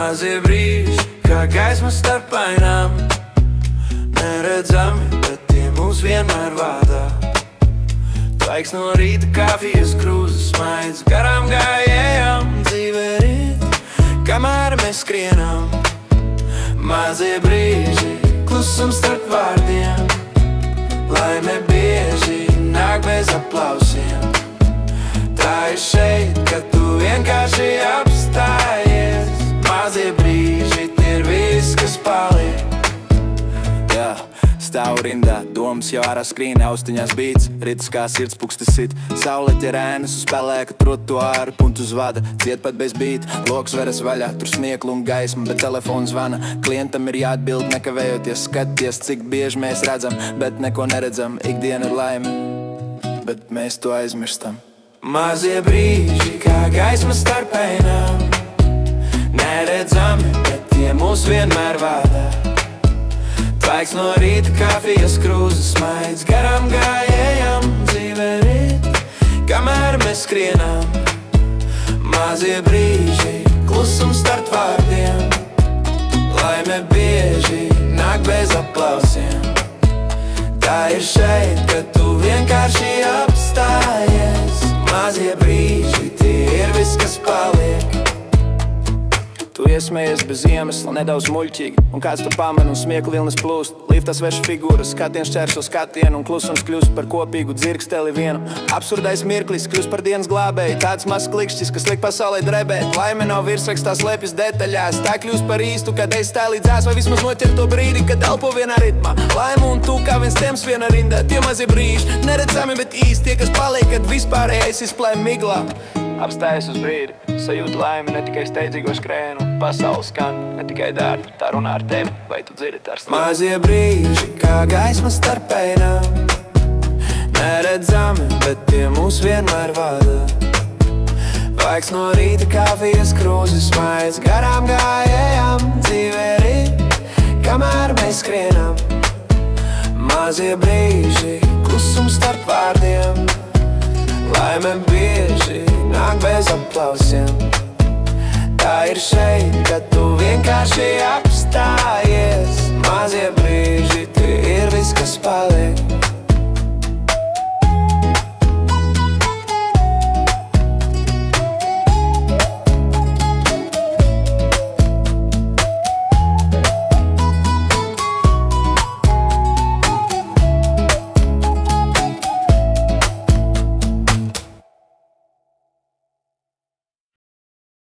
Mazie brīži, kā gaisma starp ainām, neredzami, bet tie mūs vienmēr vādā. Tvaiks no rīta kafijas krūzes smaids garām gājējām. Dzīve rīt, kamēr mēs skrienam. Mazie brīži, klusums starp vārdiem. Laime bieži nāk bez aplausiem. Tā ir šeit, kad tu vienkārši apstājies. Mazie brīži, tie ir viss, kas paliek. Stāvu rindā, domas jau ārā skrīna, austiņās bīts, ritus kā sirds pukstis sit. Saule tie ēnas uz pelēka trotuāru, puntu zvada, ciet pat bez bīta. Loks veras vaļā, tur snieklu un gaisma, bet telefons zvana. Klientam ir jāatbild, nekavējoties, skaties, cik bieži mēs redzam, bet neko neredzam. Ikdiena ir laime, bet mēs to aizmirstam. Mazie brīži, kā gaisma starp ainām, neredzami, bet tie mūs vienmēr vādā. Tvaiks no rīta kafijas krūzes smaids garām gājējām. Dzīve rīt, kamēr mēs skrienam. Mazie brīži, klusums starp vārdiem. Laime bieži nāk bez aplausiem. Tā ir šeit, kad tu vienkārši apstājies. Mazie brīži, tie ir viss, kas paliek. Tu iesmējies bez iemesla, nedaudz muļķīgi, un kāds tu paman un smieku vilnis plūst. Līftā sveša figūras, skatiens šķērso skatienu, un klusums kļūst par kopīgu dzirksteli vienu. Absurdais mirklis kļūst par dienas glābēju, tāds mazs klikšķis, kas liek pasaulē drebēt. Laime nav virsrakstā, slēpjas detaļās, tā kļūst par īstu, kad ej stāj līdzās, vai vismaz noķer to brīdi, kad elpo vienā ritmā. Laime un tu kā viens temps vienā rindā, tie mazie brīži, neredzami, bet īsti tie, kas paliek, kad vispārējais izplēm miglā. Apstājies uz brīdi, sajūti laimi ne tikai steidzīgo skrēnu. Pasaules skan, ne tikai dārgi, tā runā ar tevi, vai tu dzirdi ar slēmu. Mazie brīži, kā gaisma starp ainām, neredzami, bet tie mūs vienmēr vada. Tvaiks no rīta kafijas krūzes smaids garām gājējām. Dzīve rīt, kamēr mēs skrienam. Mazie brīži, klusums starp vārdiem. Laime bieži nāk bez aplausiem. Tā ir šeit, kad tu vienkārši apstājies. Mazie brīži, tie ir viss, kas paliek.